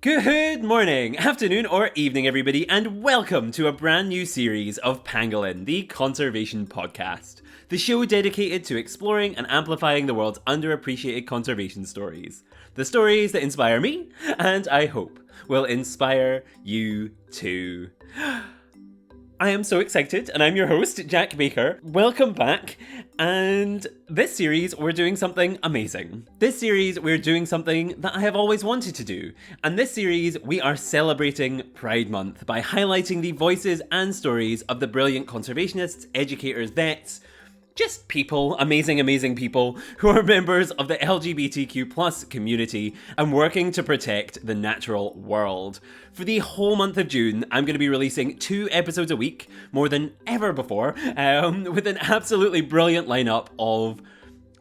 Good morning, afternoon, or evening, everybody, and welcome to a brand new series of Pangolin, the conservation podcast. The show dedicated to exploring and amplifying the world's underappreciated conservation stories. The stories that inspire me, and I hope will inspire you too. I am so excited, and I'm your host, Jack Baker. Welcome back, and this series, we're doing something amazing. This series, we're doing something that I have always wanted to do. And this series, we are celebrating Pride Month by highlighting the voices and stories of the brilliant conservationists, educators, vets, just people, amazing people, who are members of the LGBTQ plus community and working to protect the natural world. For the whole month of June, I'm going to be releasing 2 episodes a week, more than ever before, with an absolutely brilliant lineup of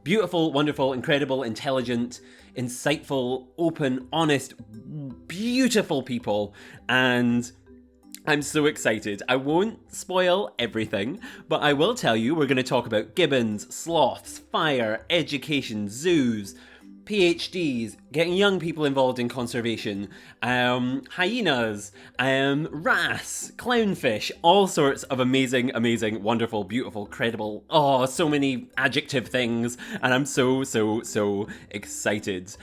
beautiful, wonderful, incredible, intelligent, insightful, open, honest, beautiful people, and I'm so excited. I won't spoil everything, but I will tell you we're going to talk about gibbons, sloths, fire, education, zoos, PhDs, getting young people involved in conservation, hyenas, wrasse, clownfish, all sorts of amazing, wonderful, beautiful, credible, so many adjective things, and I'm so excited.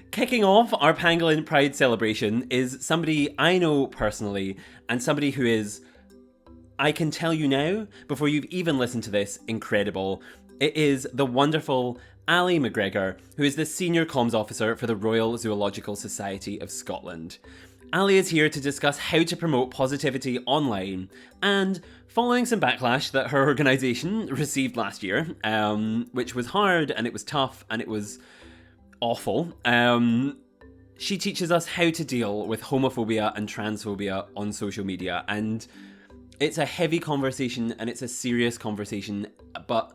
Kicking off our Pangolin Pride celebration is somebody I know personally, and somebody who is, I can tell you now, before you've even listened to this, incredible. It is the wonderful Allie McGregor, who is the Senior Comms Officer for the Royal Zoological Society of Scotland. Allie is here to discuss how to promote positivity online, and following some backlash that her organisation received last year, which was hard and it was tough and it was awful, she teaches us how to deal with homophobia and transphobia on social media, and it's a heavy conversation and it's a serious conversation, but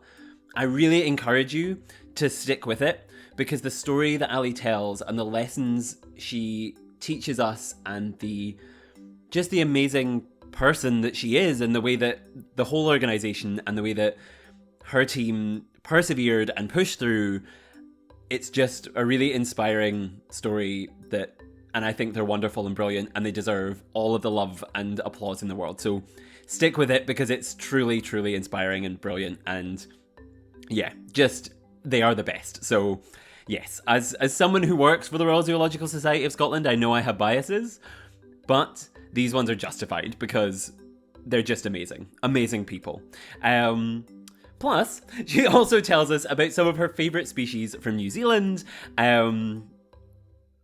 I really encourage you to stick with it, because the story that Allie tells and the lessons she teaches us and the amazing person that she is, and the way that the whole organisation and the way that her team persevered and pushed through, it's just a really inspiring story and I think they're wonderful and brilliant, and they deserve all of the love and applause in the world. So stick with it, because it's truly inspiring and brilliant, and yeah, they are the best. So yes, as someone who works for the Royal Zoological Society of Scotland, I know I have biases, but these ones are justified because they're just amazing people. Plus, she also tells us about some of her favourite species from New Zealand,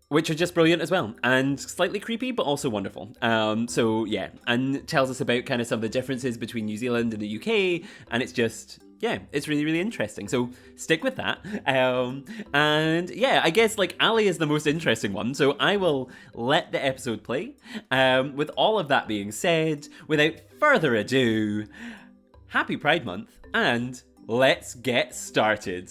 which are just brilliant as well, and slightly creepy, but also wonderful. So yeah, and tells us about kind of some of the differences between New Zealand and the UK, and it's just, yeah, it's really interesting. So stick with that. And yeah, I guess like Allie is the most interesting one, so I will let the episode play. With all of that being said, without further ado, happy Pride Month, and let's get started.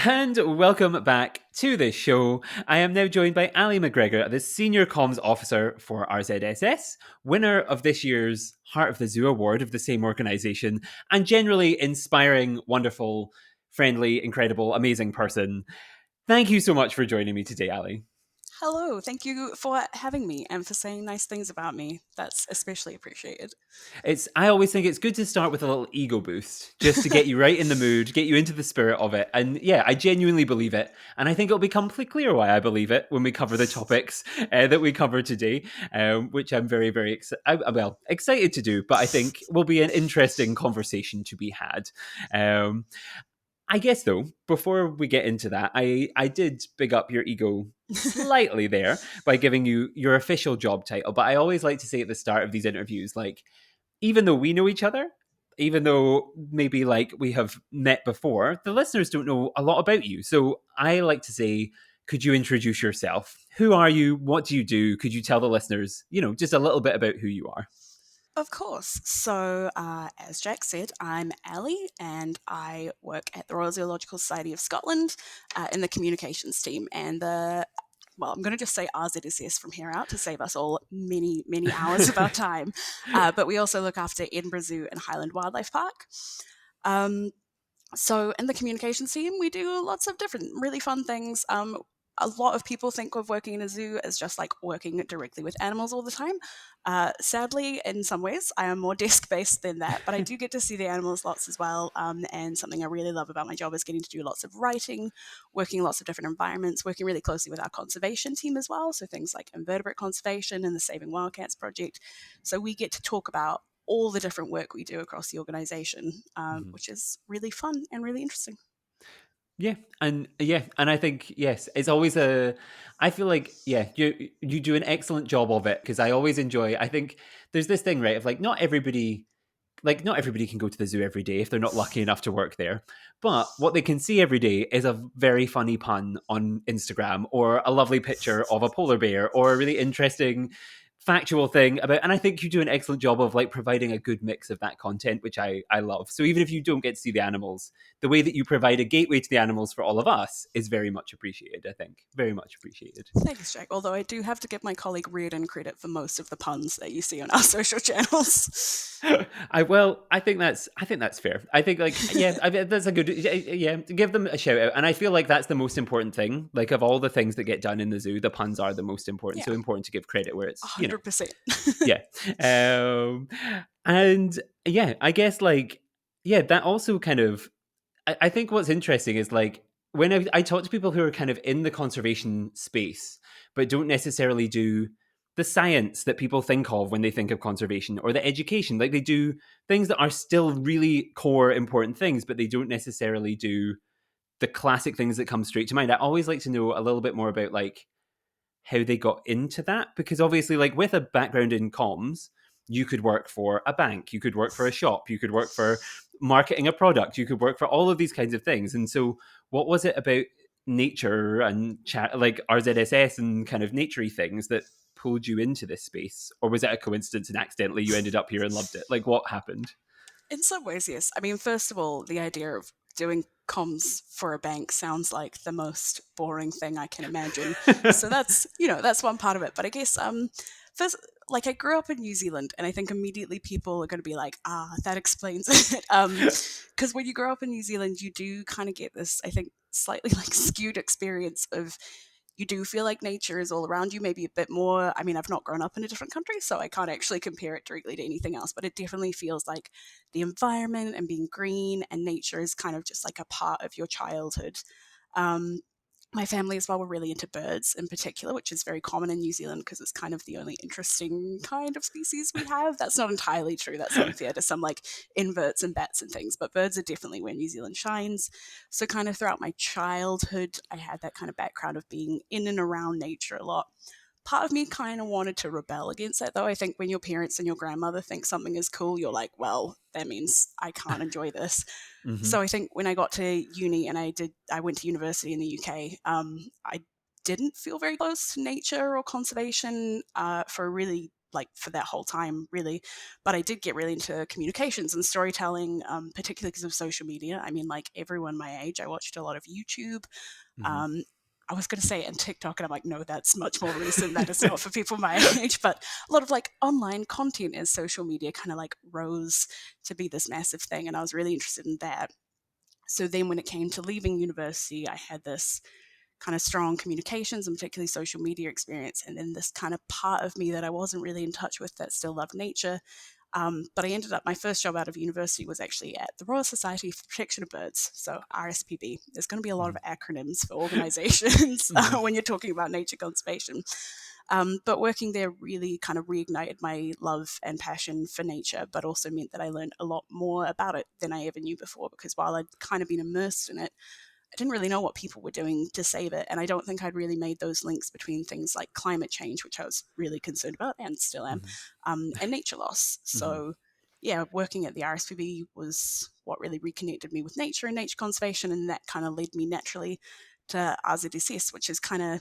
And welcome back to this show. I am now joined by Allie McGregor, the Senior Comms Officer for RZSS, winner of this year's Heart of the Zoo Award of the same organisation, and generally inspiring, wonderful, friendly, incredible, amazing person. Thank you so much for joining me today, Allie. Hello, thank you for having me and for saying nice things about me. That's especially appreciated. I always think it's good to start with a little ego boost, just to get you right in the mood, get you into the spirit of it. And yeah, I genuinely believe it. And I think it'll become clear why I believe it when we cover the topics that we cover today, which I'm very excited to do, but I think will be an interesting conversation to be had. I guess, though, before we get into that, I did big up your ego slightly there by giving you your official job title. But I always like to say at the start of these interviews, like, even though we know each other, even though maybe like we have met before, the listeners don't know a lot about you. So I like to say, could you introduce yourself? Who are you? What do you do? Could you tell the listeners, just a little bit about who you are? Of course. So, as Jack said, I'm Allie and I work at the Royal Zoological Society of Scotland in the communications team. And I'm going to just say RZSS from here out to save us all many, many hours of our time. But we also look after Edinburgh Zoo and Highland Wildlife Park. So in the communications team, we do lots of different really fun things. A lot of people think of working in a zoo as just like working directly with animals all the time. Sadly, in some ways, I am more desk based than that, but I do get to see the animals lots as well. And something I really love about my job is getting to do lots of writing, working in lots of different environments, working really closely with our conservation team as well. So things like invertebrate conservation and the Saving Wildcats project. So we get to talk about all the different work we do across the organization, which is really fun and really interesting. And I think yes, it's always I feel like you do an excellent job of it because I always enjoy. I think there's this thing, right, of not everybody can go to the zoo every day if they're not lucky enough to work there. But what they can see every day is a very funny pun on Instagram or a lovely picture of a polar bear or a really interesting factual thing about, and I think you do an excellent job of like providing a good mix of that content, which I love. So even if you don't get to see the animals, the way that you provide a gateway to the animals for all of us is very much appreciated. I think very much appreciated. Thanks, Jack. Although I do have to give my colleague Reardon credit for most of the puns that you see on our social channels. I think that's fair. I think that's a good give them a shout out, and I feel like that's the most important thing. Like of all the things that get done in the zoo, the puns are the most important. Yeah, So important to give credit where it's 100%. Yeah, and I guess that also kind of I think what's interesting is like when I talk to people who are kind of in the conservation space but don't necessarily do the science that people think of when they think of conservation or the education. Like they do things that are still really core important things, but they don't necessarily do the classic things that come straight to mind. I always like to know a little bit more about like how they got into that, because obviously like with a background in comms, you could work for a bank, you could work for a shop, you could work for marketing a product, you could work for all of these kinds of things. And so what was it about nature and like RZSS and kind of naturey things that pulled you into this space? Or was it a coincidence and accidentally you ended up here and loved it? Like what happened? In some ways, yes. I mean, first of all, the idea of doing comms for a bank sounds like the most boring thing I can imagine. So that's one part of it. But I guess first, like I grew up in New Zealand, and I think immediately people are going to be like, that explains it. Because when you grow up in New Zealand, you do kind of get this, I think, slightly like skewed experience of you do feel like nature is all around you, maybe a bit more. I mean, I've not grown up in a different country, so I can't actually compare it directly to anything else, but it definitely feels like the environment and being green and nature is kind of just like a part of your childhood. Um, my family as well were really into birds in particular, which is very common in New Zealand because it's kind of the only interesting kind of species we have. That's not entirely true. That's unfair to some like inverts and bats and things, but birds are definitely where New Zealand shines. So kind of throughout my childhood, I had that kind of background of being in and around nature a lot. Part of me kind of wanted to rebel against that, though. I think when your parents and your grandmother think something is cool, you're like, well, that means I can't enjoy this. Mm-hmm. So I think when I got to uni and I went to university in the UK, I didn't feel very close to nature or conservation for really like for that whole time, really. But I did get really into communications and storytelling, particularly because of social media. I mean, like everyone my age, I watched a lot of YouTube. Mm-hmm. Um, I was going to say and TikTok, and I'm like, no, that's much more recent. That is not for people my age. But a lot of like online content as social media kind of like rose to be this massive thing, and I was really interested in that. So then when it came to leaving university, I had this kind of strong communications and particularly social media experience, and then this kind of part of me that I wasn't really in touch with that still loved nature. But I ended up, my first job out of university was actually at the Royal Society for the Protection of Birds, so RSPB. There's going to be a lot of acronyms for organizations Mm-hmm. when you're talking about nature conservation. But working there really kind of reignited my love and passion for nature, but also meant that I learned a lot more about it than I ever knew before, because while I'd kind of been immersed in it, I didn't really know what people were doing to save it. And I don't think I'd really made those links between things like climate change, which I was really concerned about and still am, and nature loss. Mm-hmm. So, yeah, working at the RSPB was what really reconnected me with nature and nature conservation. And that kind of led me naturally to RZSS, which is kind of,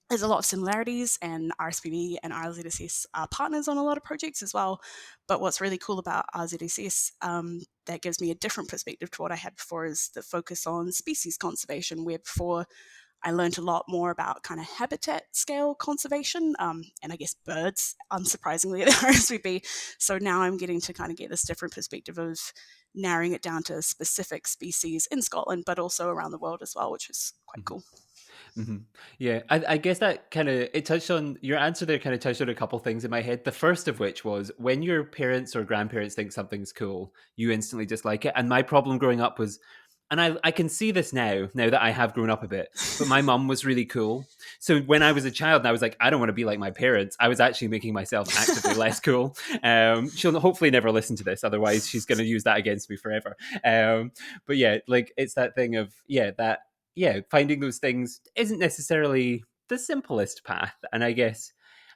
there's a lot of similarities, and RSPB and RZSS are partners on a lot of projects as well. But what's really cool about RZSS, that gives me a different perspective to what I had before, is the focus on species conservation, where before I learned a lot more about kind of habitat scale conservation, and I guess birds, unsurprisingly, at RSPB. So now I'm getting to kind of get this different perspective of narrowing it down to specific species in Scotland, but also around the world as well, which is quite cool. Mm-hmm. Yeah, I guess that kind of, it touched on your answer there, kind of touched on a couple things in my head. The first of which was when your parents or grandparents think something's cool, you instantly dislike it. And my problem growing up was, and I can see this now that I have grown up a bit, but my mum was really cool. So when I was a child and I was like, I don't want to be like my parents, I was actually making myself actively less cool. She'll hopefully never listen to this, otherwise she's going to use that against me forever. But yeah, like it's that thing of, finding those things isn't necessarily the simplest path. And I guess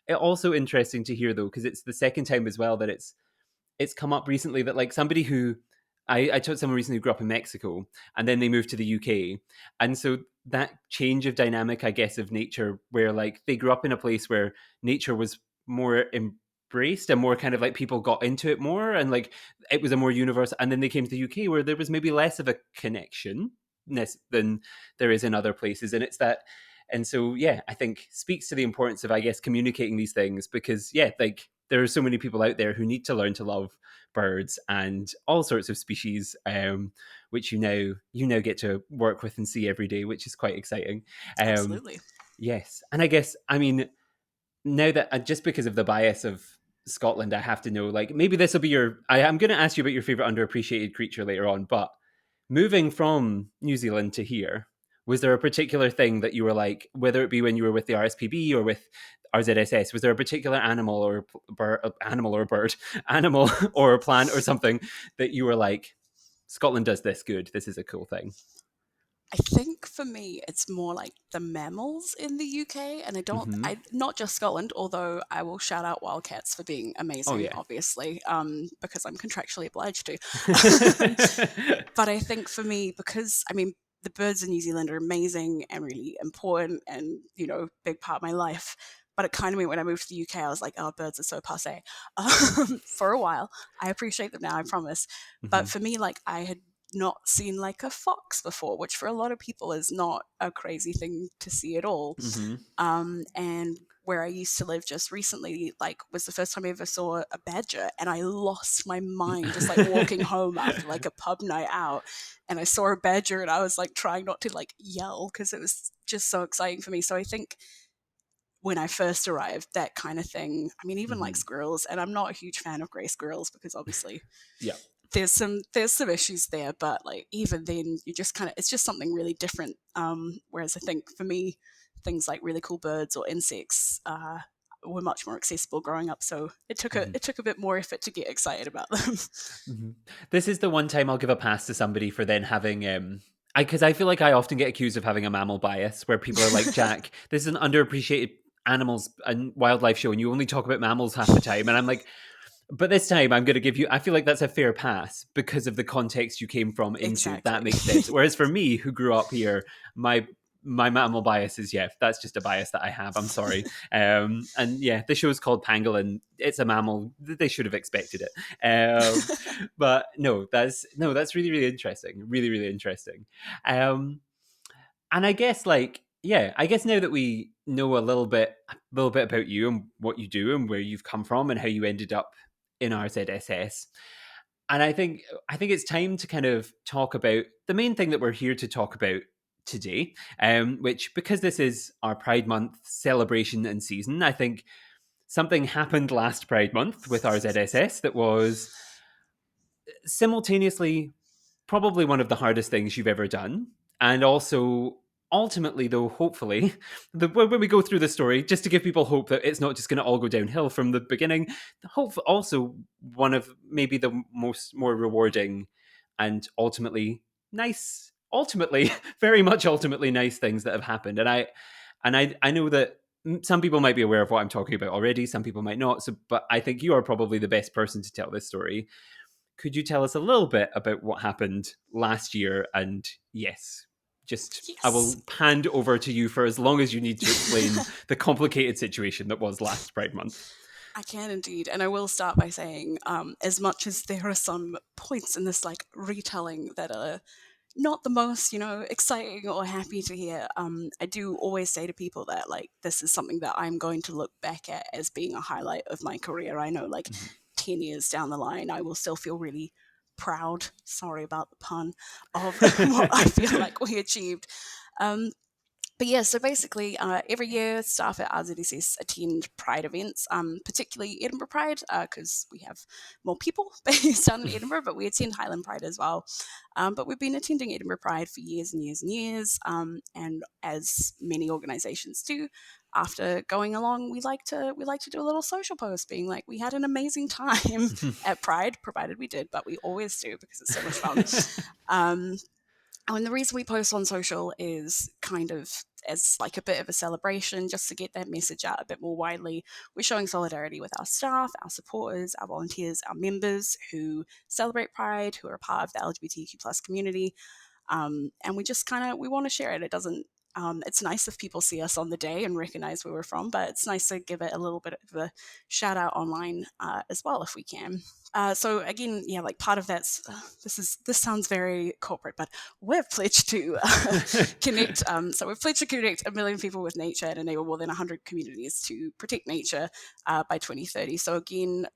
it also interesting to hear though, because it's the second time as well that it's come up recently that like somebody who I taught someone recently who grew up in Mexico and then they moved to the UK. And so that change of dynamic, I guess, of nature, where like they grew up in a place where nature was more embraced and more kind of like people got into it more and like it was a more universal. And then they came to the UK where there was maybe less of a connection than there is in other places. And it's that. And so, yeah, I think speaks to the importance of, I guess, communicating these things because, yeah, like there are so many people out there who need to learn to love birds and all sorts of species, which you now get to work with and see every day, which is quite exciting. Absolutely. Yes, and I guess I mean now that just because of the bias of Scotland, I have to know like maybe this will be your. I'm going to ask you about your favorite underappreciated creature later on, but moving from New Zealand to here, was there a particular thing that you were like, whether it be when you were with the RSPB or with RZSS, was there a particular animal or animal or a plant or something that you were like, Scotland does this good, this is a cool thing? I think for me, it's more like the mammals in the UK, and Mm-hmm. not just Scotland, although I will shout out wildcats for being Oh, amazing, yeah. obviously, because I'm contractually obliged to. But I think for me, because I mean, the birds in New Zealand are amazing and really important, and big part of my life. But it kind of meant when I moved to the UK, I was like, "Oh, birds are so passe." For a while, I appreciate them now, I promise. Mm-hmm. But for me, like I had not seen like a fox before, which for a lot of people is not a crazy thing to see at all. Mm-hmm. And where I used to live just recently, like, was the first time I ever saw a badger, and I lost my mind just like walking home after like a pub night out, and I saw a badger, and I was like trying not to like yell because it was just so exciting for me. So I think when I first arrived, that kind of thing. I mean, even like Mm-hmm. squirrels, and I'm not a huge fan of gray squirrels because obviously Yeah. there's some issues there, but like even then you just kind of, it's just something really different. Whereas I think for me, things like really cool birds or insects were much more accessible growing up, so Mm-hmm. it took a bit more effort to get excited about them. Mm-hmm. This is the one time I'll give a pass to somebody for then having because I feel like I often get accused of having a mammal bias where people are like, Jack, this is an underappreciated animals and wildlife show and you only talk about mammals half the time. And I'm like, but this time I'm going to give you, I feel like that's a fair pass because of the context you came from into. That Exactly. makes sense. Whereas for me, who grew up here, my mammal bias is, yeah, that's just a bias that I have. I'm sorry. And yeah, the show's called Pangolin. It's a mammal. They should have expected it. But that's really, really interesting. Really, really interesting. And I guess like, yeah, I guess now that we know a little bit about you and what you do and where you've come from and how you ended up in RZSS. And I think it's time to kind of talk about the main thing that we're here to talk about today, which because this is our Pride Month celebration and season, I think something happened last Pride Month with RZSS that was simultaneously probably one of the hardest things you've ever done. And also, ultimately, though, hopefully, when we go through the story, just to give people hope that it's not just going to all go downhill from the beginning, hope also one of maybe the more rewarding and ultimately, very much ultimately nice things that have happened. And I know that some people might be aware of what I'm talking about already, some people might not. So, but I think you are probably the best person to tell this story. Could you tell us a little bit about what happened last year and, yes, I Yes. will hand over to you for as long as you need to explain the complicated situation that was last Pride Month. I can indeed, and I will start by saying, as much as there are some points in this like retelling that are not the most, exciting or happy to hear, I do always say to people that like this is something that I'm going to look back at as being a highlight of my career. I know, like 10 years down the line, I will still feel really proud. Sorry about the pun of what I feel like we achieved. Um, but yeah, so basically, every year staff at RZSS attend Pride events, particularly Edinburgh Pride, because we have more people based down in Edinburgh, but we attend Highland Pride as well. But we've been attending Edinburgh Pride for years and years and years, and as many organisations do, after going along, we like to do a little social post, being like, we had an amazing time at Pride, provided we did, but we always do because it's so much fun. And the reason we post on social is kind of as like a bit of a celebration, just to get that message out a bit more widely. We're showing solidarity with our staff, our supporters, our volunteers, our members who celebrate Pride, who are a part of the LGBTQ plus community. And we just we want to share it. It doesn't, it's nice if people see us on the day and recognize where we're from, but it's nice to give it a little bit of a shout out online as well if we can. So again, yeah, like part of that's this sounds very corporate, but we're pledged to connect. So we've pledged to connect 1 million people with nature and enable more than 100 communities to protect nature by 2030. So again,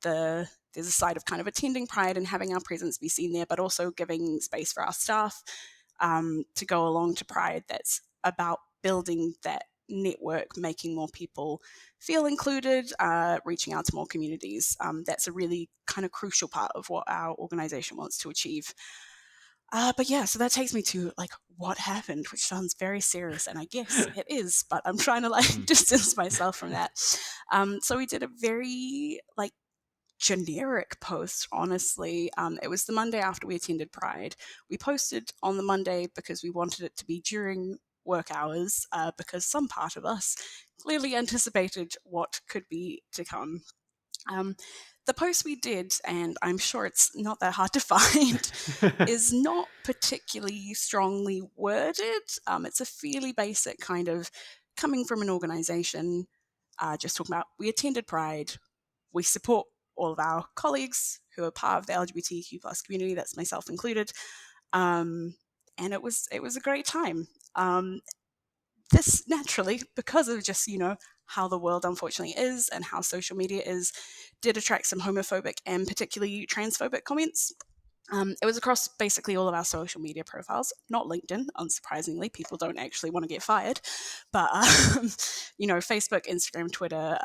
there's a side of kind of attending Pride and having our presence be seen there, but also giving space for our staff to go along to Pride. That's about building that network, making more people feel included, reaching out to more communities. That's a really kind of crucial part of what our organization wants to achieve. But yeah, so that takes me to like what happened, which sounds very serious, and I guess it is, but I'm trying to like distance myself from that. So we did a very like generic post, honestly. It was the Monday after we attended Pride. We posted on the Monday because we wanted it to be during work hours, because some part of us clearly anticipated what could be to come. The post we did, and I'm sure it's not that hard to find, is not particularly strongly worded. It's a fairly basic kind of coming from an organization, just talking about we attended Pride, we support all of our colleagues who are part of the LGBTQ plus community, that's myself included. And it was a great time. This naturally, because of just, how the world unfortunately is and how social media is, did attract some homophobic and particularly transphobic comments. It was across basically all of our social media profiles, not LinkedIn, unsurprisingly. People don't actually want to get fired. But, Facebook, Instagram, Twitter,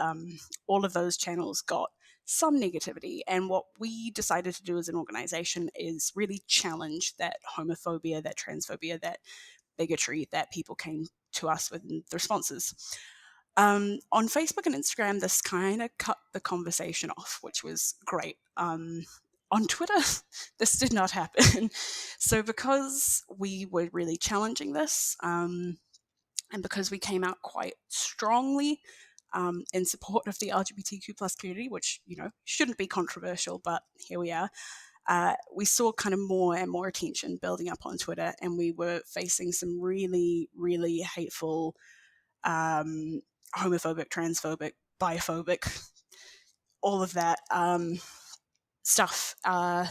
all of those channels got some negativity. And what we decided to do as an organization is really challenge that homophobia, that transphobia, that bigotry that people came to us with in the responses. On Facebook and Instagram, this kind of cut the conversation off, which was great. On Twitter, this did not happen. So because we were really challenging this, and because we came out quite strongly in support of the LGBTQ plus community, which, shouldn't be controversial, but here we are, we saw kind of more and more attention building up on Twitter, and we were facing some really, really hateful, homophobic, transphobic, biphobic, all of that stuff. And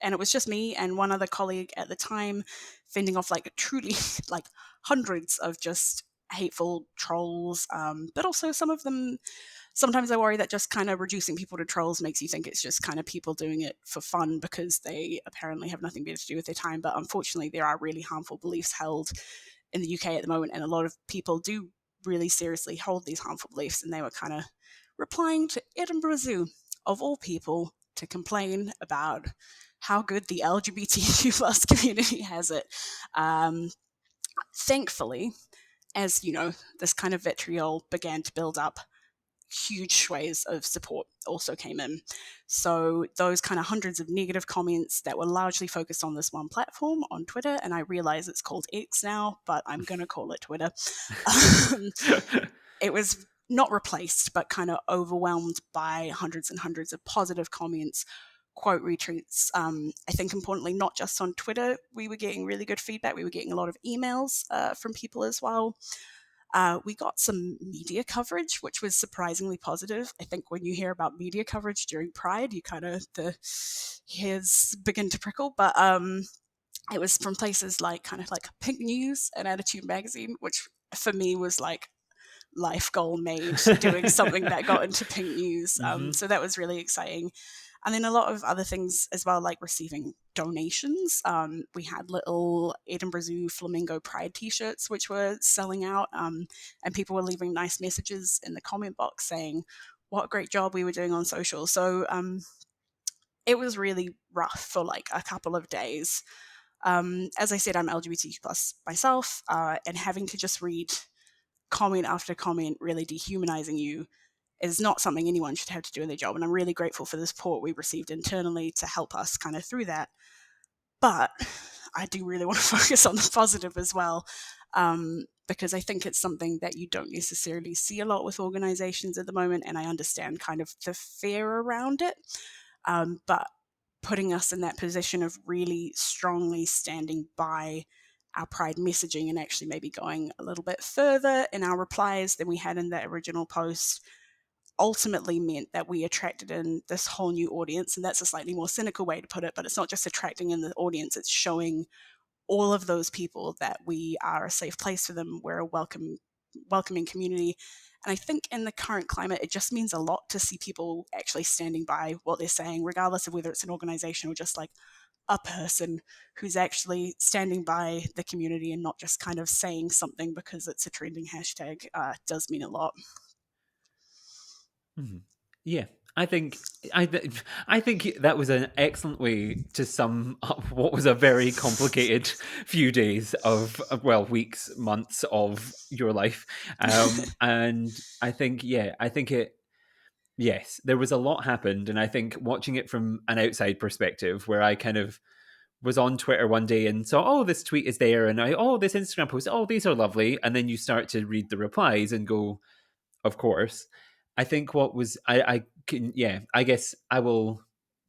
it was just me and one other colleague at the time fending off like truly like hundreds of just hateful trolls. But also some of them, sometimes I worry that just kind of reducing people to trolls makes you think it's just kind of people doing it for fun because they apparently have nothing better to do with their time. But unfortunately, there are really harmful beliefs held in the UK at the moment, and a lot of people do really seriously hold these harmful beliefs, and they were kind of replying to Edinburgh Zoo, of all people, to complain about how good the LGBTQ plus community has it. Thankfully, as this kind of vitriol began to build up, huge swathes of support also came in. So those kind of hundreds of negative comments that were largely focused on this one platform on Twitter, and I realize it's called X now, but I'm going to call it Twitter. It was not replaced, but kind of overwhelmed by hundreds and hundreds of positive comments, quote retweets. I think importantly, not just on Twitter, we were getting really good feedback. We were getting a lot of emails from people as well. We got some media coverage, which was surprisingly positive. I think when you hear about media coverage during Pride, you kind of, the hairs begin to prickle. But it was from places like kind of like Pink News and Attitude Magazine, which for me was like life goal made, doing something that got into Pink News. So that was really exciting. And then a lot of other things as well, like receiving donations. We had little Edinburgh Zoo Flamingo Pride t-shirts, which were selling out. And people were leaving nice messages in the comment box saying what a great job we were doing on social. So it was really rough for like a couple of days. As I said, I'm LGBTQ plus myself, and having to just read comment after comment really dehumanizing you is not something anyone should have to do in their job. And I'm really grateful for the support we received internally to help us kind of through that. But I do really want to focus on the positive as well, because I think it's something that you don't necessarily see a lot with organizations at the moment. And I understand kind of the fear around it. But putting us in that position of really strongly standing by our Pride messaging and actually maybe going a little bit further in our replies than we had in that original post ultimately meant that we attracted in this whole new audience. And that's a slightly more cynical way to put it, but it's not just attracting in the audience, it's showing all of those people that we are a safe place for them. We're a welcoming community. And I think in the current climate, it just means a lot to see people actually standing by what they're saying, regardless of whether it's an organization or just like a person who's actually standing by the community and not just kind of saying something because it's a trending hashtag. Does mean a lot. Yeah, I think I think that was an excellent way to sum up what was a very complicated few days of weeks, months of your life, and I think yes, there was a lot happened, and I think watching it from an outside perspective, where I kind of was on Twitter one day and saw, oh, this tweet is there, and this Instagram post, oh, these are lovely, and then you start to read the replies and go, of course. I think what was I can I guess I will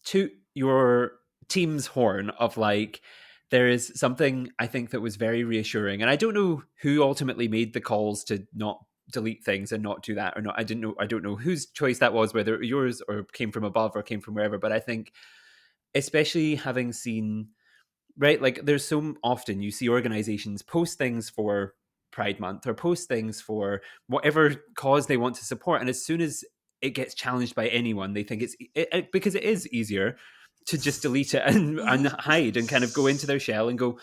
toot your team's horn of like there is something I think that was very reassuring, and I don't know who ultimately made the calls to not delete things and not do that or not. I don't know whose choice that was, whether yours or came from above or came from wherever. But I think, especially having seen, right, like there's so often you see organizations post things for Pride Month or post things for whatever cause they want to support, and as soon as it gets challenged by anyone, they think because it is easier to just delete it and hide and kind of go into their shell and go,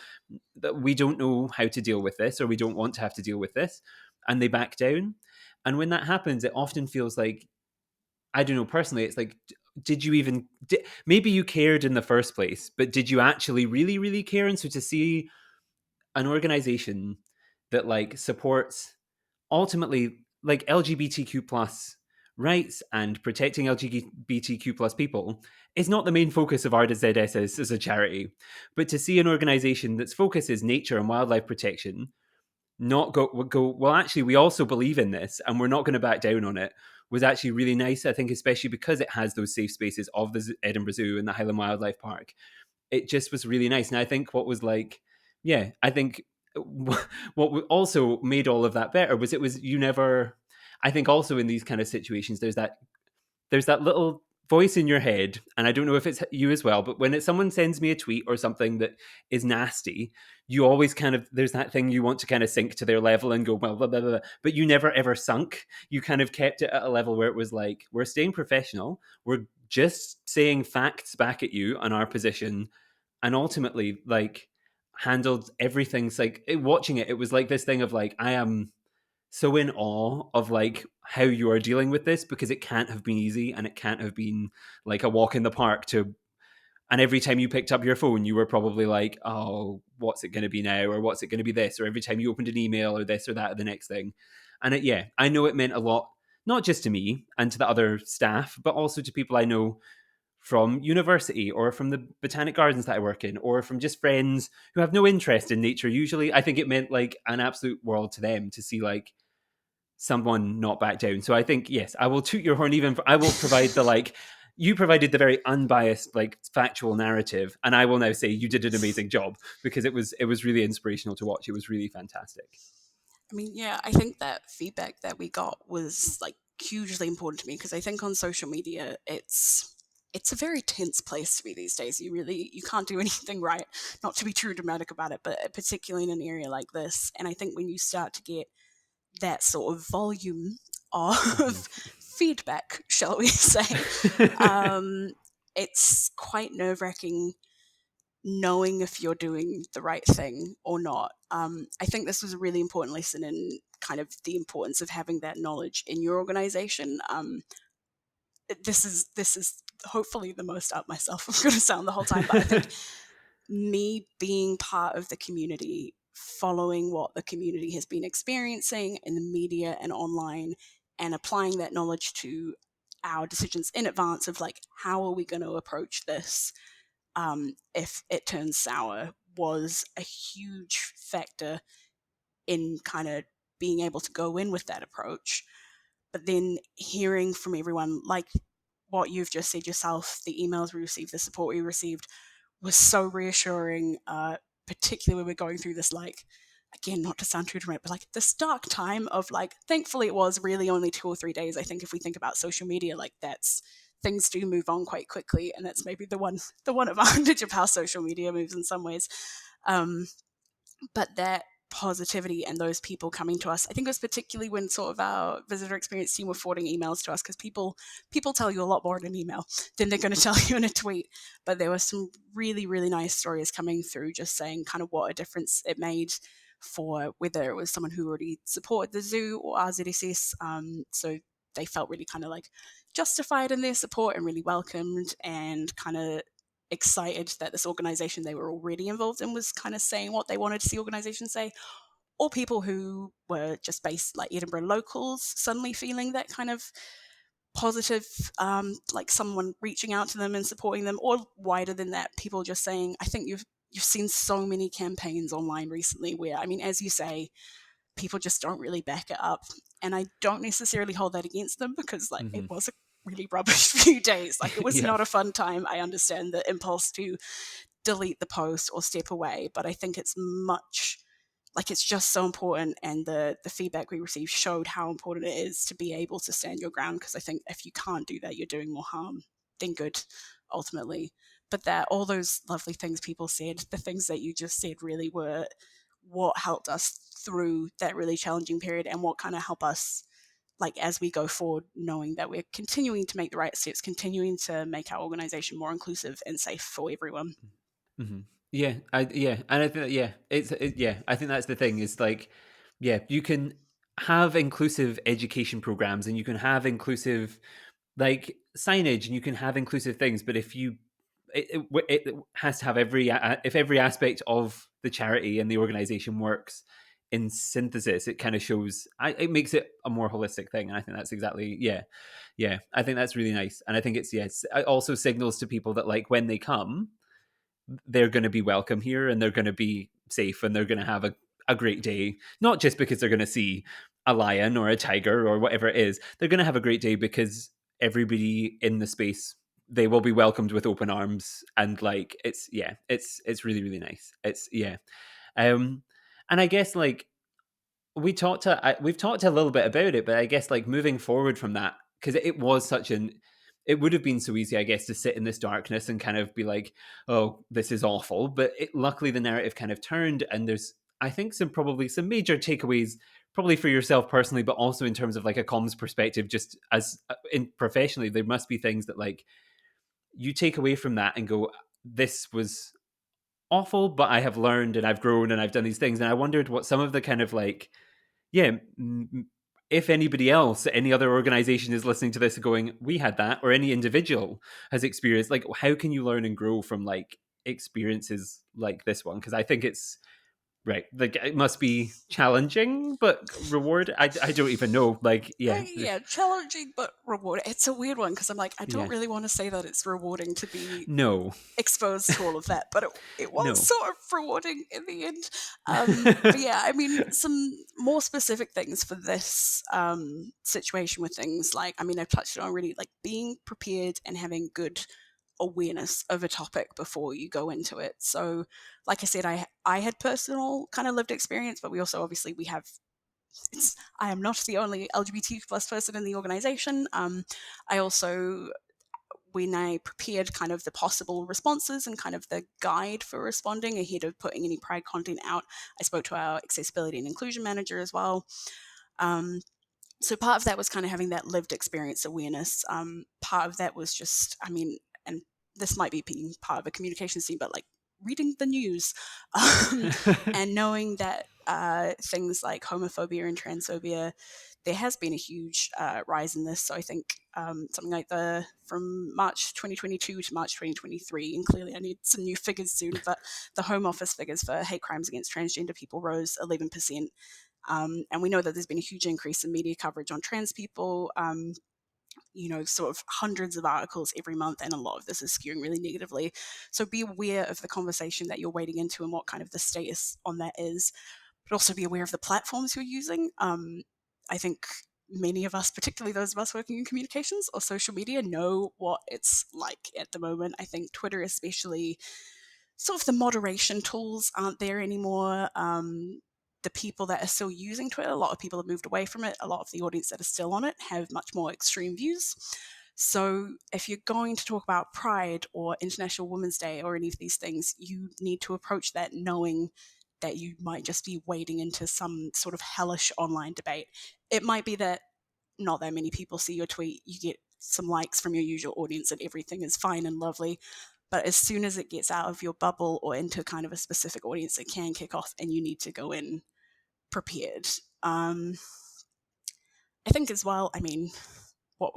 we don't know how to deal with this, or we don't want to have to deal with this, and they back down. And when that happens, it often feels like, I don't know, personally, it's like, did you even, maybe you cared in the first place, but did you actually really, really care? And so to see an organization that like supports ultimately like LGBTQ plus rights and protecting LGBTQ plus people is not the main focus of RZSS as a charity, but to see an organization that's focus is nature and wildlife protection not go, well, actually, we also believe in this and we're not going to back down on it, was actually really nice. I think, especially because it has those safe spaces of the Edinburgh Zoo and the Highland Wildlife Park. It just was really nice. And I think what was like, I think what also made all of that better was you never, I think also in these kind of situations, there's that little voice in your head, and I don't know if it's you as well, but when someone sends me a tweet or something that is nasty, you always kind of, there's that thing you want to kind of sink to their level and go, well, blah, blah, blah, but you never ever sunk. You kind of kept it at a level where it was like, we're staying professional, we're just saying facts back at you on our position, and ultimately like handled everything's like, watching it, it was like this thing of like, I am so in awe of like how you are dealing with this, because it can't have been easy and it can't have been like a walk in the park to, and every time you picked up your phone you were probably like, oh, what's it going to be now, or what's it going to be this, or every time you opened an email or this or that or the next thing. And I know it meant a lot, not just to me and to the other staff, but also to people I know from university or from the botanic gardens that I work in, or from just friends who have no interest in nature usually. I think it meant like an absolute world to them to see like someone not back down. So I think, yes, I will toot your horn, I will provide the like, you provided the very unbiased, like factual narrative, and I will now say you did an amazing job, because it was really inspirational to watch. It was really fantastic. I mean, yeah, I think that feedback that we got was like hugely important to me because I think on social media it's a very tense place to be these days. You can't do anything right, not to be too dramatic about it, but particularly in an area like this. And I think when you start to get that sort of volume Mhm. of feedback, shall we say, it's quite nerve wracking knowing if you're doing the right thing or not. I think this was a really important lesson in kind of the importance of having that knowledge in your organization. This is hopefully the most up myself I'm going to sound the whole time, but I think me being part of the community, following what the community has been experiencing in the media and online, and applying that knowledge to our decisions in advance of like how are we going to approach this if it turns sour, was a huge factor in kind of being able to go in with that approach. But then hearing from everyone, like what you've just said yourself, the emails we received, the support we received was so reassuring, particularly when we're going through this, like, again, not to sound too dramatic, but like this dark time of like, thankfully it was really only 2 or 3 days. I think if we think about social media, like that's things do move on quite quickly, and that's maybe the one advantage of how social media moves in some ways. Um, but that positivity and those people coming to us, I think it was particularly when sort of our visitor experience team were forwarding emails to us, because people tell you a lot more in an email than they're going to tell you in a tweet. But there were some really, really nice stories coming through just saying kind of what a difference it made for whether it was someone who already supported the zoo or RZSS. So they felt really kind of like justified in their support and really welcomed and kind of excited that this organization they were already involved in was kind of saying what they wanted to see organizations say, or people who were just based like Edinburgh locals suddenly feeling that kind of positive, like someone reaching out to them and supporting them, or wider than that, people just saying, I think you've seen so many campaigns online recently where, I mean, as you say, people just don't really back it up. And I don't necessarily hold that against them because like it Mhm. was a really rubbish few days. Like it was Yeah. not a fun time. I understand the impulse to delete the post or step away, but I think it's much like it's just so important, and the feedback we received showed how important it is to be able to stand your ground, because I think if you can't do that, you're doing more harm than good ultimately. But that all those lovely things people said, the things that you just said really were what helped us through that really challenging period, and what kind of help us like as we go forward, knowing that we're continuing to make the right steps, continuing to make our organization more inclusive and safe for everyone. Mhm. Yeah, and I think yeah, yeah. I think that's the thing is like, yeah, you can have inclusive education programs and you can have inclusive like signage and you can have inclusive things, but if you it has to have if every aspect of the charity and the organization works in synthesis, it kind of shows it makes it a more holistic thing, and I think that's exactly yeah, I think that's really nice, and I think it's yes, it also signals to people that like when they come they're going to be welcome here and they're going to be safe and they're going to have a great day, not just because they're going to see a lion or a tiger or whatever it is. They're going to have a great day because everybody in the space, they will be welcomed with open arms, and like it's yeah, it's really really nice. It's yeah. um and I guess like we've talked a little bit about it, but I guess like moving forward from that, because it was such an it would have been so easy, I guess, to sit in this darkness and kind of be like, oh, this is awful. But luckily the narrative kind of turned, and there's I think probably some major takeaways, probably for yourself personally, but also in terms of like a comms perspective, just as in professionally, there must be things that like you take away from that and go, this was awful, but I have learned and I've grown and I've done these things. And I wondered what some of the kind of like yeah, if anybody else, any other organization is listening to this and going, we had that, or any individual has experienced, like, how can you learn and grow from like experiences like this one? Because I think it's Right. Like, it must be challenging, but reward. I don't even know. Like, yeah. Yeah, challenging but rewarding. It's a weird one because I'm like, I don't Yeah. really want to say that it's rewarding to be No. exposed to all of that, but it was No. sort of rewarding in the end. But yeah, I mean, some more specific things for this situation with things like, I mean, I've touched on already, like being prepared and having good awareness of a topic before you go into it. So, like I said, I had personal kind of lived experience, but we also obviously we have. I am not the only LGBTQ plus person in the organization. I also, when I prepared kind of the possible responses and kind of the guide for responding ahead of putting any Pride content out, I spoke to our accessibility and inclusion manager as well. So part of that was kind of having that lived experience awareness. Part of that was just, I mean, and this might be being part of a communications team, but like reading the news and knowing that things like homophobia and transphobia, there has been a huge rise in this. So I think something like from March 2022 to March 2023, and clearly I need some new figures soon, but the Home Office figures for hate crimes against transgender people rose 11%. And we know that there's been a huge increase in media coverage on trans people, sort of hundreds of articles every month, and a lot of this is skewing really negatively. So be aware of the conversation that you're wading into and what kind of the status on that is, but also be aware of the platforms you're using. I think many of us, particularly those of us working in communications or social media, know what it's like at the moment. I think Twitter especially, sort of the moderation tools aren't there anymore. The people that are still using Twitter, a lot of people have moved away from it. A lot of the audience that are still on it have much more extreme views. So if you're going to talk about Pride or International Women's Day or any of these things, you need to approach that knowing that you might just be wading into some sort of hellish online debate. It might be that not that many people see your tweet, you get some likes from your usual audience, and everything is fine and lovely. But as soon as it gets out of your bubble or into kind of a specific audience, it can kick off, and you need to go in prepared. I think as well, I mean, what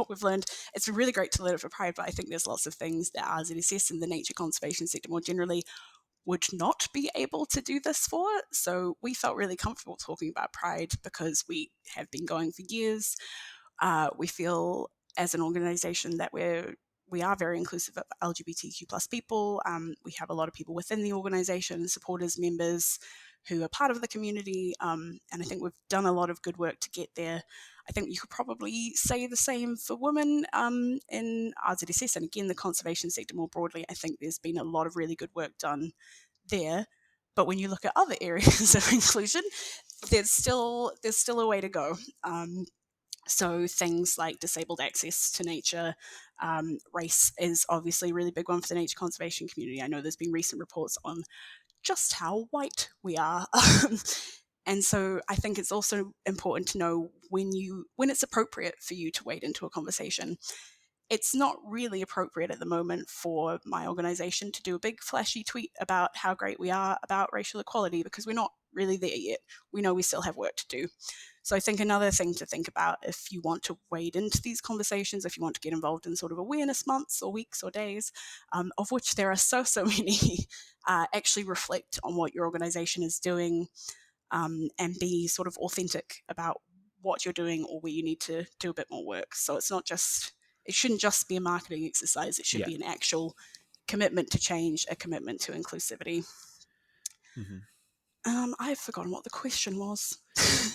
we've learned, it's really great to learn it for Pride, but I think there's lots of things that RZSS and the nature conservation sector more generally would not be able to do this for. So we felt really comfortable talking about Pride because we have been going for years. We feel as an organization that we are very inclusive of LGBTQ plus people. We have a lot of people within the organization, supporters, members who are part of the community. And I think we've done a lot of good work to get there. I think you could probably say the same for women in RZSS, and again, the conservation sector more broadly. I think there's been a lot of really good work done there. But when you look at other areas of inclusion, there's still a way to go. So things like disabled access to nature, race is obviously a really big one for the nature conservation community. I know there's been recent reports on just how white we are. And so I think it's also important to know when it's appropriate for you to wade into a conversation. It's not really appropriate at the moment for my organization to do a big flashy tweet about how great we are about racial equality, because we're not really there yet. We know we still have work to do. So I think another thing to think about if you want to wade into these conversations, if you want to get involved in sort of awareness months or weeks or days, of which there are so many, actually reflect on what your organization is doing, and be sort of authentic about what you're doing or where you need to do a bit more work. So it shouldn't just be a marketing exercise. It should be an actual commitment to change, a commitment to inclusivity. Mm-hmm. I've forgotten what the question was.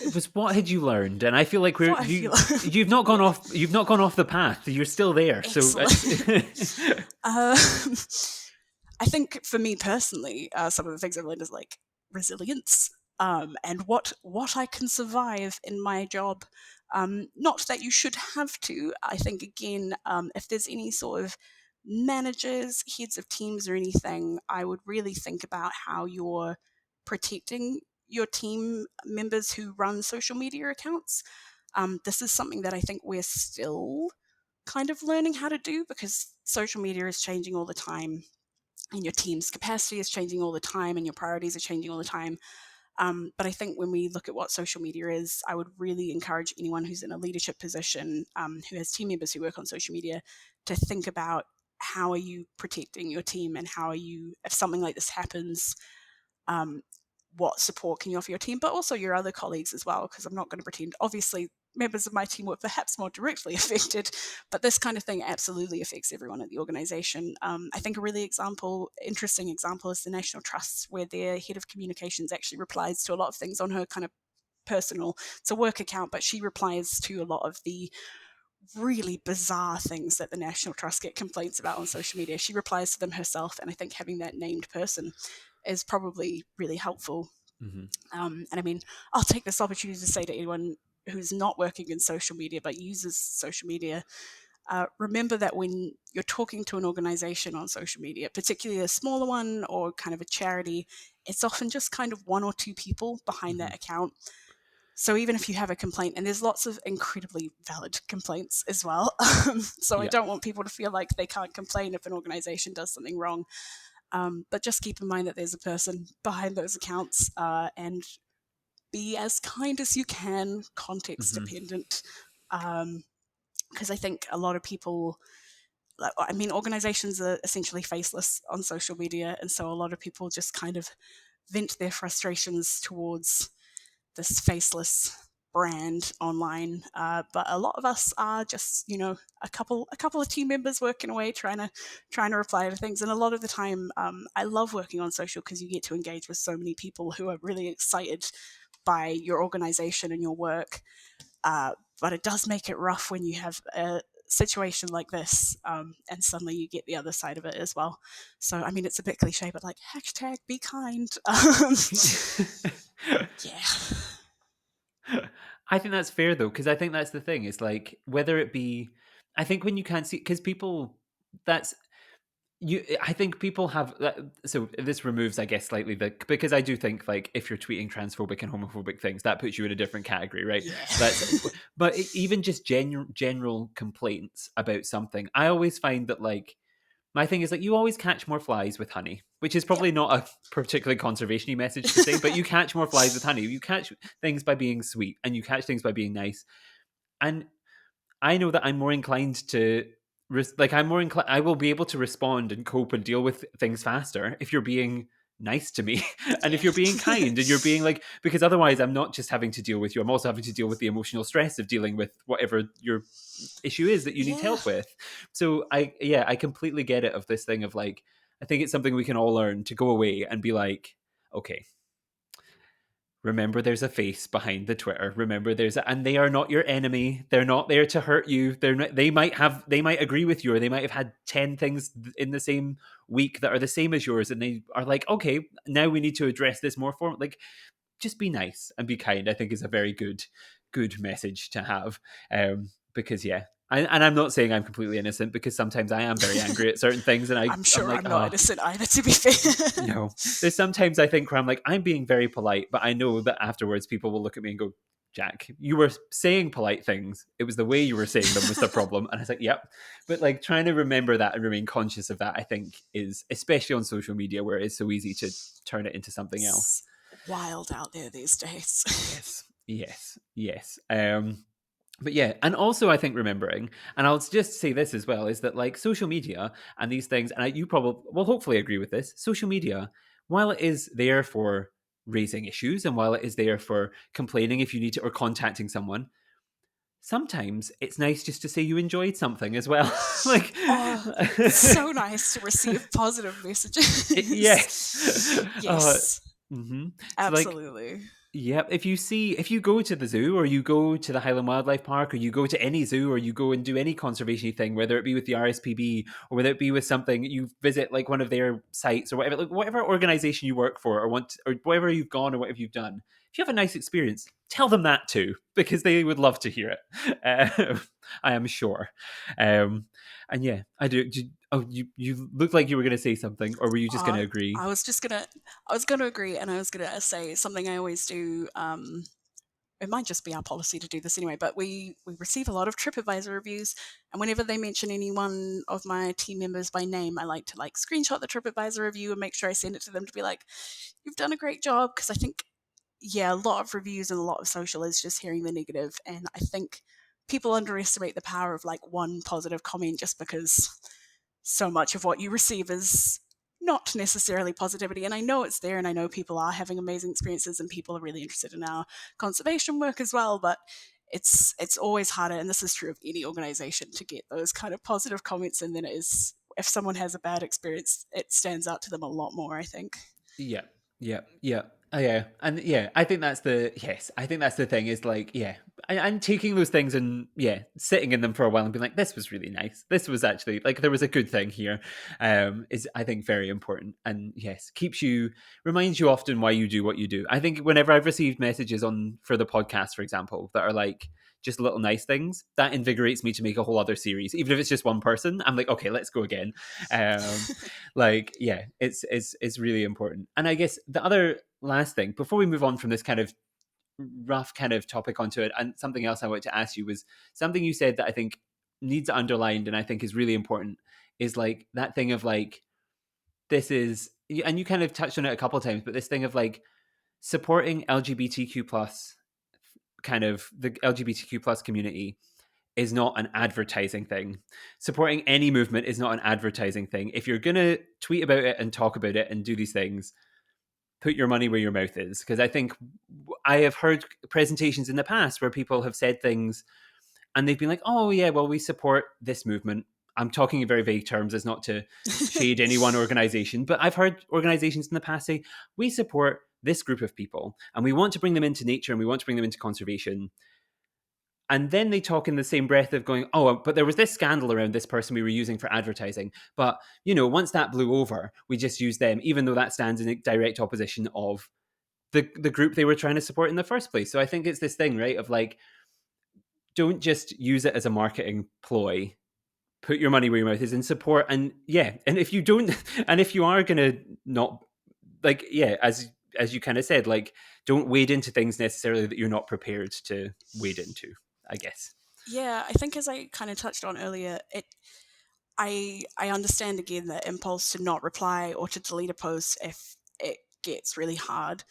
It was, what had you learned? And I feel like you've not gone off. You've not gone off the path. You're still there. Excellent. So I think for me personally, some of the things I've learned is like resilience, and what I can survive in my job. Not that you should have to. I think again, if there's any sort of managers, heads of teams, or anything, I would really think about how you're protecting your team members who run social media accounts. This is something that I think we're still kind of learning how to do, because social media is changing all the time, and your team's capacity is changing all the time, and your priorities are changing all the time. But I think when we look at what social media is, I would really encourage anyone who's in a leadership position, who has team members who work on social media, to think about how are you protecting your team, and how are you, if something like this happens, what support can you offer your team, but also your other colleagues as well, because I'm not going to pretend, obviously, members of my team were perhaps more directly affected, but this kind of thing absolutely affects everyone at the organization. I think a really interesting example is the National Trust, where their head of communications actually replies to a lot of things on her kind of personal, it's a work account, but she replies to a lot of the really bizarre things that the National Trust get complaints about on social media. She replies to them herself, and I think having that named person is probably really helpful. Mm-hmm. And I mean, I'll take this opportunity to say to anyone who's not working in social media but uses social media, remember that when you're talking to an organization on social media, particularly a smaller one or kind of a charity, it's often just kind of one or two people behind that account. So even if you have a complaint, and there's lots of incredibly valid complaints as well, so I don't want people to feel like they can't complain if an organization does something wrong. But just keep in mind that there's a person behind those accounts, and be as kind as you can, context dependent. Because I think a lot of people, I mean, organizations are essentially faceless on social media, and so a lot of people just kind of vent their frustrations towards this faceless brand online, but a lot of us are just, you know, a couple of team members working away trying to reply to things. And a lot of the time, I love working on social because you get to engage with so many people who are really excited by your organization and your work, but it does make it rough when you have a situation like this, and suddenly you get the other side of it as well. So I mean, it's a bit cliche, but like, hashtag be kind. Yeah. I think that's fair though, because I think that's the thing. It's like, whether it be, I think when you can't see, because people, that's you. I think people have that. So this removes, I guess, slightly because I do think, like, if you're tweeting transphobic and homophobic things, that puts you in a different category, right? Yeah. But even just general complaints about something, I always find that, like, my thing is, like, you always catch more flies with honey, which is probably not a particularly conservation-y message to say, but you catch more flies with honey. You catch things by being sweet, and you catch things by being nice. And I know that I'm more inclined to, I will be able to respond and cope and deal with things faster if you're being nice to me and if you're being kind and you're being like, because otherwise I'm not just having to deal with you, I'm also having to deal with the emotional stress of dealing with whatever your issue is that you need help with. So I completely get it, of this thing of, like, I think it's something we can all learn to go away and be like, okay, remember there's a face behind the Twitter. Remember and they are not your enemy. They're not there to hurt you. They might agree with you, or they might have had 10 things in the same week that are the same as yours, and they are like, okay, now we need to address this more like, just be nice and be kind, I think, is a very good message to have. Because and I'm not saying I'm completely innocent, because sometimes I am very angry at certain things, and I'm sure like, I'm not innocent either, to be fair. no, there's sometimes I think where I'm like, I'm being very polite, but I know that afterwards people will look at me and go, Jack, you were saying polite things. It was the way you were saying them was the problem. And I was like, yep. But, like, trying to remember that and remain conscious of that, I think, is, especially on social media, where it's so easy to turn it into something else. Wild out there these days. Yes. But yeah, and also I think remembering, and I'll just say this as well, is that, like, social media and these things, and you probably will hopefully agree with this, social media, while it is there for raising issues and while it is there for complaining if you need to, or contacting someone, sometimes it's nice just to say you enjoyed something as well. Like, so nice to receive positive messages. Yes. Yes. Absolutely. So, like, yep. If you go to the zoo, or you go to the Highland Wildlife Park, or you go to any zoo, or you go and do any conservation thing, whether it be with the RSPB or whether it be with something, you visit, like, one of their sites or whatever, like, whatever organization you work for or or wherever you've gone or whatever you've done, if you have a nice experience, tell them that too, because they would love to hear it. I am sure. And yeah, I do. Oh, you looked like you were going to say something, or were you just going to agree? I was going to agree, and I was going to say something I always do. It might just be our policy to do this anyway, but we receive a lot of TripAdvisor reviews, and whenever they mention any one of my team members by name, I like to, like, screenshot the TripAdvisor review and make sure I send it to them to be like, you've done a great job, because I think, a lot of reviews and a lot of social is just hearing the negative, and I think people underestimate the power of, like, one positive comment, just because so much of what you receive is not necessarily positivity. And I know it's there, and I know people are having amazing experiences, and people are really interested in our conservation work as well. But it's always harder, and this is true of any organization, to get those kind of positive comments. And then it is, if someone has a bad experience, it stands out to them a lot more, I think. Yeah, yeah, yeah. Oh, yeah, and yeah, I think that's the yes. I think that's the thing is like yeah, and taking those things and yeah, sitting in them for a while and being like, this was really nice. This was actually like there was a good thing here. Is I think very important, and yes, keeps you reminds you often why you do what you do. I think whenever I've received messages on for the podcast, for example, that are like just little nice things, that invigorates me to make a whole other series, even if it's just one person. I'm like, okay, let's go again. Um, like yeah, it's really important. And I guess the other last thing before we move on from this kind of rough kind of topic onto it, and something else I wanted to ask you was something you said that I think needs underlined and I think is really important, is like that thing of like this is, and you kind of touched on it a couple of times, but this thing of like supporting LGBTQ plus, kind of the LGBTQ plus community is not an advertising thing. Supporting any movement is not an advertising thing. If you're going to tweet about it and talk about it and do these things, put your money where your mouth is. Because I think I have heard presentations in the past where people have said things and they've been like, oh, yeah, well, we support this movement. I'm talking in very vague terms as not to shade any one organization, but I've heard organizations in the past say, we support this group of people and we want to bring them into nature and we want to bring them into conservation. And then they talk in the same breath of going, oh, but there was this scandal around this person we were using for advertising. But, you know, once that blew over, we just used them, even though that stands in direct opposition of the group they were trying to support in the first place. So I think it's this thing, right, of like, don't just use it as a marketing ploy. Put your money where your mouth is and support. And yeah, and if you don't, and if you are going to not, like, yeah, as you kind of said, like, don't wade into things necessarily that you're not prepared to wade into, I guess. Yeah, I think as I kind of touched on earlier, I understand again the impulse to not reply or to delete a post if it gets really hard.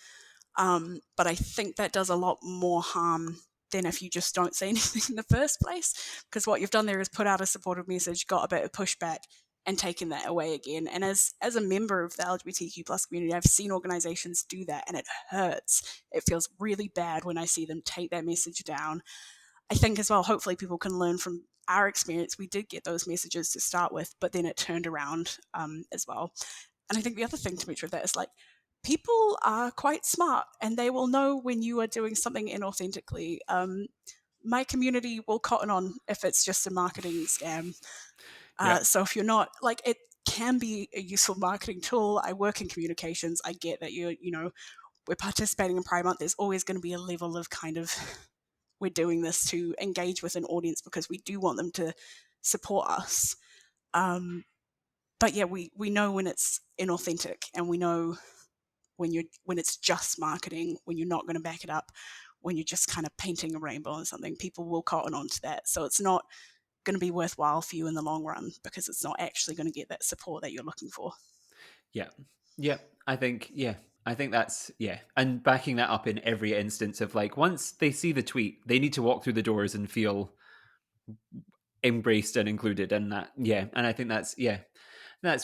But I think that does a lot more harm than if you just don't say anything in the first place. Because what you've done there is put out a supportive message, got a bit of pushback, and taken that away again. And as a member of the LGBTQ plus community, I've seen organizations do that, and it hurts. It feels really bad when I see them take that message down. I think as well, hopefully people can learn from our experience. We did get those messages to start with, but then it turned around as well. And I think the other thing to mention of that is like, people are quite smart and they will know when you are doing something inauthentically. My community will cotton on if it's just a marketing scam. Yeah. So if you're not, like, it can be a useful marketing tool. I work in communications. I get that we're participating in Pride Month. There's always going to be a level of kind of, we're doing this to engage with an audience because we do want them to support us. But yeah, we know when it's inauthentic, and we know when it's just marketing, when you're not going to back it up, when you're just kind of painting a rainbow on something. People will cotton on to that. So it's not going to be worthwhile for you in the long run because it's not actually going to get that support that you're looking for. Yeah. Yeah. I think that's, yeah. And backing that up in every instance of like, once they see the tweet, they need to walk through the doors and feel embraced and included. And that, yeah. And I think that's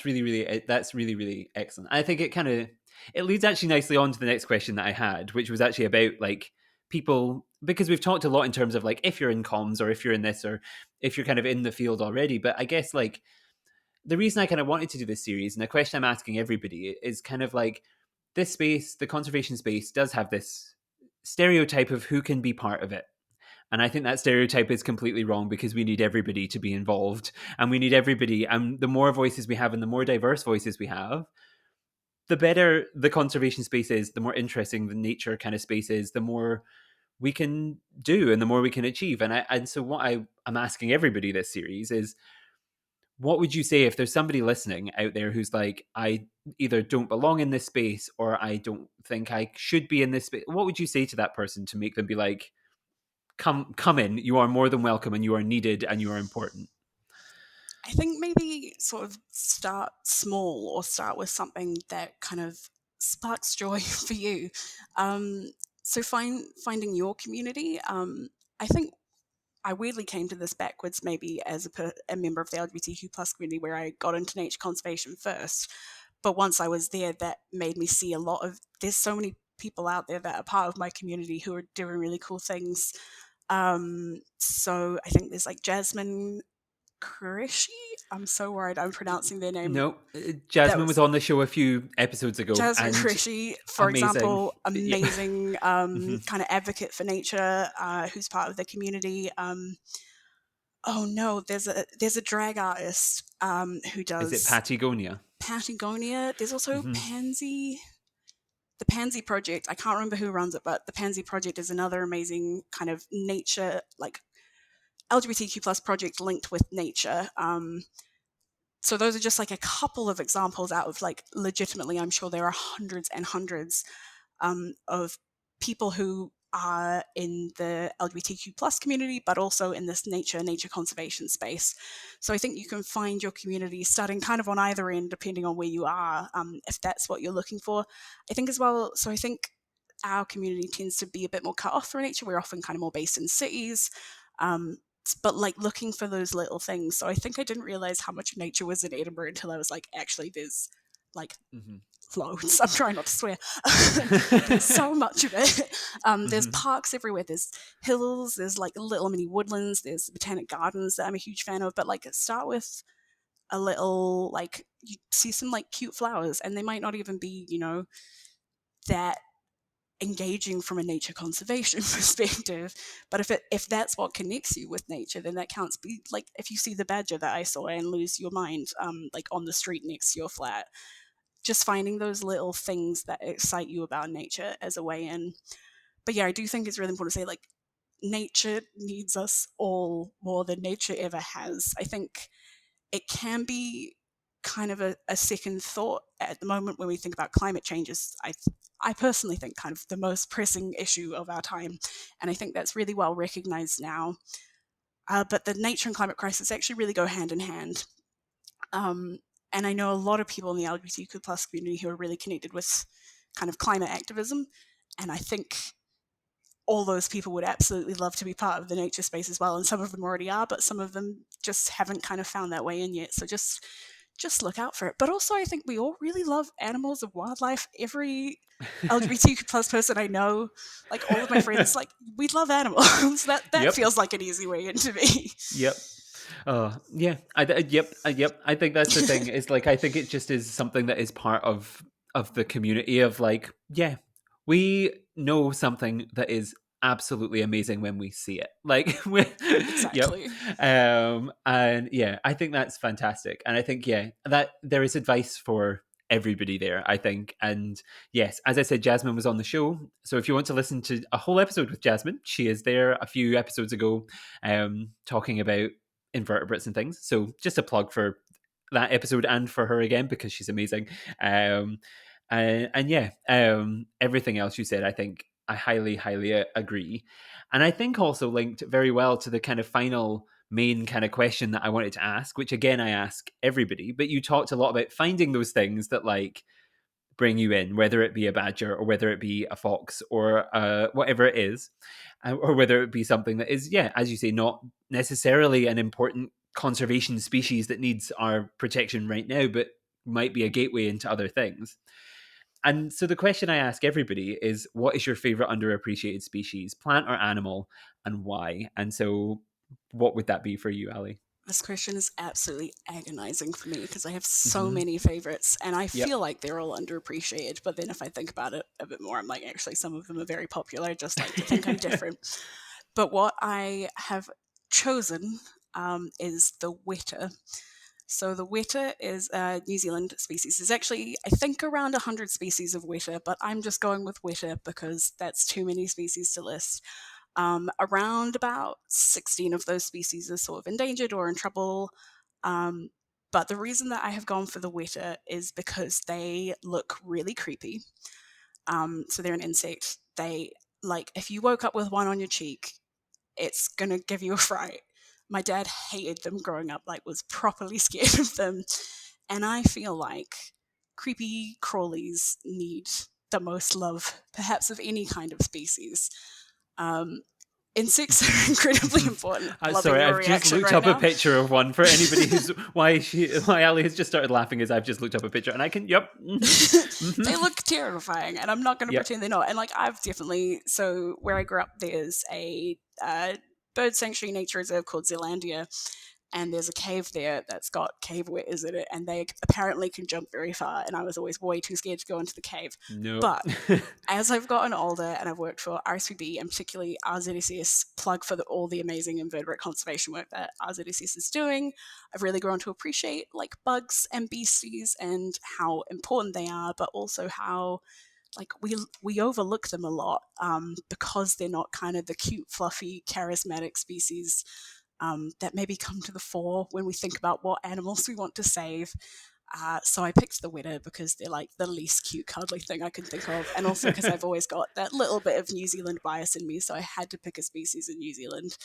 really, really excellent. I think it leads actually nicely on to the next question that I had, which was actually about like people, because we've talked a lot in terms of like, if you're in comms or if you're in this or if you're kind of in the field already. But I guess like, the reason I kind of wanted to do this series, and the question I'm asking everybody, is kind of like this space, the conservation space, does have this stereotype of who can be part of it. And I think that stereotype is completely wrong because we need everybody to be involved and we need everybody. And the more voices we have and the more diverse voices we have, the better the conservation space is, the more interesting the nature kind of space is, the more we can do and the more we can achieve. And so what I'm asking everybody this series is, what would you say if there's somebody listening out there who's like, I either don't belong in this space or I don't think I should be in this space? What would you say to that person to make them be like, come in, you are more than welcome and you are needed and you are important? I think maybe sort of start small, or start with something that kind of sparks joy for you. Um, so finding your community. I think I weirdly came to this backwards, maybe as a member of the LGBTQ plus community, where I got into nature conservation first. but once I was there, that made me see a lot of, there's so many people out there that are part of my community who are doing really cool things. So I think there's like Jasmine Qureshi. I'm so worried I'm pronouncing their name. No, That Jasmine was was on the show a few episodes ago, Jasmine and Qureshi, for amazing. example, Yeah. amazing Mhm. kind of advocate for nature, who's part of the community. Oh no, there's a drag artist who Is it does Patagonia? Patagonia. There's also Hmm. The Pansy Project. I can't remember who runs it, but the Pansy Project is another amazing kind of nature, like LGBTQ plus project linked with nature. So those are just like a couple of examples out of like legitimately, I'm sure there are hundreds and hundreds of people who are in the LGBTQ plus community, but also in this nature conservation space. So I think you can find your community starting kind of on either end, depending on where you are, if that's what you're looking for. I think as well. So I think our community tends to be a bit more cut off from nature. We're often kind of more based in cities. Um, but like looking for those little things. So I think I didn't realize how much nature was in Edinburgh until I was like, actually, there's like Hmm. loads. I'm trying not to swear. There's so much of it. There's Hmm. parks everywhere. There's hills. There's like little mini woodlands. There's botanic gardens that I'm a huge fan of. But like, start with a little like you see some like cute flowers, and they might not even be that engaging from a nature conservation perspective, but if that's what connects you with nature, then that counts. Be like if you see the badger that I saw and lose your mind like on the street next to your flat, just finding those little things that excite you about nature as a way in. But yeah, I do think it's really important to say like nature needs us all more than nature ever has. I think it can be kind of a second thought at the moment when we think about climate changes. I personally think kind of the most pressing issue of our time, and I think that's really well recognized now. But the nature and climate crisis actually really go hand in hand. Um, and I know a lot of people in the LGBTQ plus community who are really connected with kind of climate activism, and I think all those people would absolutely love to be part of the nature space as well. And some of them already are, but some of them just haven't kind of found that way in yet. So just look out for it. But also, I think we all really love animals and wildlife. Every LGBTQ plus person I know, like all of my friends, like we love animals. That Yep. feels like an easy way into me. Yep. Yeah. Yep. I think that's the thing. Is like I think it just is something that is part of the community of like, yeah, we know something that is absolutely amazing when we see it. Like, yep. Exactly. And yeah, I think that's fantastic. And I think yeah, that there is advice for everybody there, I think. And yes, as I said, Jasmine was on the show. So if you want to listen to a whole episode with Jasmine, she is there a few episodes ago, talking about invertebrates and things. So just a plug for that episode and for her again because she's amazing. Um, and yeah, everything else you said, I think I highly agree. And I think also linked very well to the kind of final main kind of question that I wanted to ask, which again I ask everybody, but you talked a lot about finding those things that like bring you in, whether it be a badger or whether it be a fox or whatever it is, or whether it be something that is, yeah, as you say, not necessarily an important conservation species that needs our protection right now, but might be a gateway into other things. And so the question I ask everybody is, what is your favorite underappreciated species, plant or animal, and why? And so, what would that be for you, Ali? This question is absolutely agonizing for me because I have so Mm-hmm. many favorites and I Yep. feel like they're all underappreciated. But then if I think about it a bit more, I'm like, actually, some of them are very popular. I just like to think I'm different. But what I have chosen is the weta. So the weta is a New Zealand species. There's actually, I think, around 100 species of weta, but I'm just going with weta because that's too many species to list. Around about 16 of those species are sort of endangered or in trouble. Um, but the reason that I have gone for the weta is because they look really creepy. So they're an insect. They, like, if you woke up with one on your cheek, it's gonna give you a fright. My dad hated them growing up, like, was properly scared of them. And I feel like creepy crawlies need the most love, perhaps of any kind of species. Um, Insects are incredibly important. Loving Sorry, your I've just reaction looked right up now. a picture of one for anybody who's why Allie has just started laughing as I've just looked up a picture and I can They look terrifying, and I'm not going to Yep. pretend they're not. And like I've definitely, so where I grew up, there's a bird sanctuary nature reserve called Zealandia, and there's a cave there that's got cave wetters in it, and they apparently can jump very far. And I was always way too scared to go into the cave. No. But as I've gotten older and I've worked for RSPB and particularly RZSS, plug for all the amazing invertebrate conservation work that RZSS is doing, I've really grown to appreciate like bugs and beasties and how important they are, but also how like we overlook them a lot because they're not kind of the cute, fluffy, charismatic species that maybe come to the fore when we think about what animals we want to save. So I picked the winner because they're like the least cute, cuddly thing I can think of, and also because I've always got that little bit of New Zealand bias in me, so I had to pick a species in New Zealand.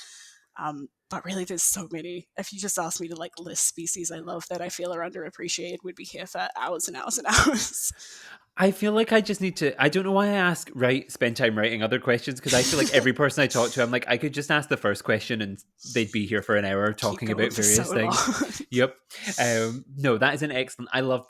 But really, there's so many. If you just asked me to like list species I love that I feel are underappreciated, we'd be here for hours and hours and hours. I feel like I just need to. I don't know why I spend time writing other questions because I feel like every person I talk to, I'm like, I could just ask the first question and they'd be here for an hour talking about various things. Yep. No, that is an excellent. I love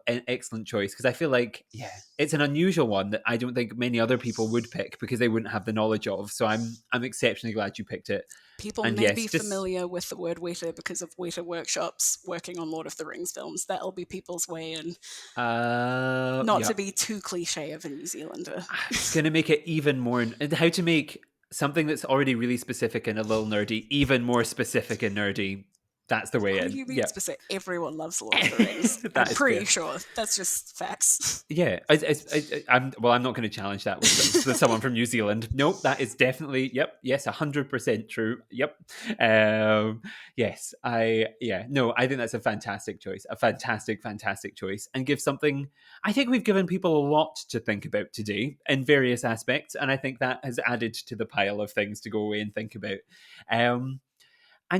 an excellent choice because I feel like, yeah, it's an unusual one that I don't think many other people would pick because they wouldn't have the knowledge of. So I'm exceptionally glad you picked it. People may be familiar with the word weta because of Weta Workshops working on Lord of the Rings films. That'll be people's way in. Not to be too cliche of a New Zealander. It's going to make it even more. How to make something that's already really specific and a little nerdy even more specific and nerdy. That's the way in. What do you mean specific? Everyone loves Lord of the Rings. I'm pretty sure. That's just facts. Yeah. I'm not going to challenge that with someone from New Zealand. Nope, that is definitely, yep, yes, 100% true. Yep. Yes, I think that's a fantastic choice. A fantastic, fantastic choice. And give something, I think we've given people a lot to think about today in various aspects. And I think that has added to the pile of things to go away and think about. And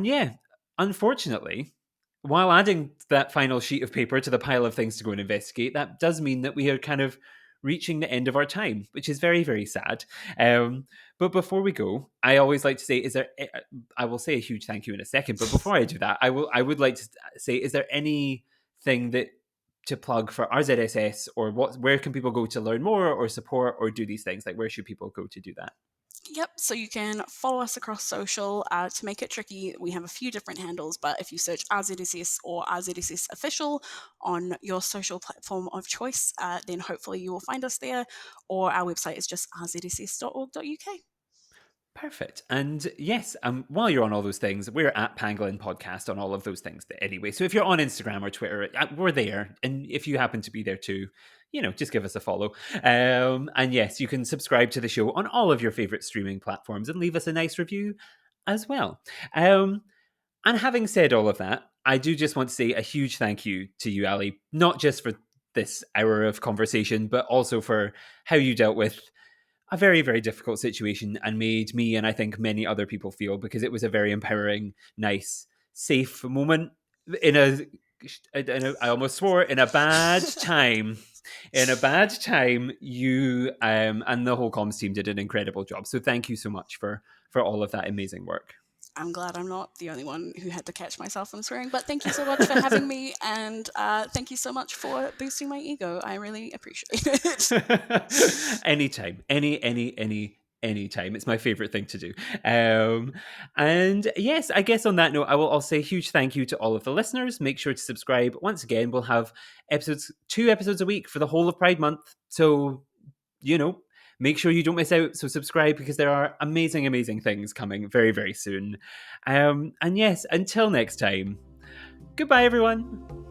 yeah, unfortunately, while adding that final sheet of paper to the pile of things to go and investigate, that does mean that we are kind of reaching the end of our time, which is very, very sad. But before we go, I always like to say, I will say a huge thank you in a second, but before I do that, I would like to say, is there anything to plug for RZSS or where can people go to learn more or support or do these things? Like, where should people go to do that? Yep, so you can follow us across social. To make it tricky, we have a few different handles, but if you search RZSS or RZSS Official on your social platform of choice, then hopefully you will find us there, or our website is just rzss.org.uk. Perfect. And yes, while you're on all those things, we're at Pangolin Podcast on all of those things anyway. So if you're on Instagram or Twitter, we're there. And if you happen to be there too, just give us a follow. And yes, you can subscribe to the show on all of your favorite streaming platforms and leave us a nice review as well. And having said all of that, I do just want to say a huge thank you to you, Allie, not just for this hour of conversation, but also for how you dealt with a very, very difficult situation and made me and I think many other people feel, because it was a very empowering, nice, safe moment I almost swore, in a bad time. In a bad time, you and the whole comms team did an incredible job. So thank you so much for all of that amazing work. I'm glad I'm not the only one who had to catch myself from swearing, but thank you so much for having me, and thank you so much for boosting my ego. I really appreciate it. Anytime. Anytime. It's my favorite thing to do. And yes, I guess on that note, I'll say a huge thank you to all of the listeners. Make sure to subscribe. Once again, we'll have 2 episodes a week for the whole of Pride Month. So, make sure you don't miss out. So subscribe, because there are amazing, amazing things coming very, very soon. And yes, until next time, goodbye, everyone.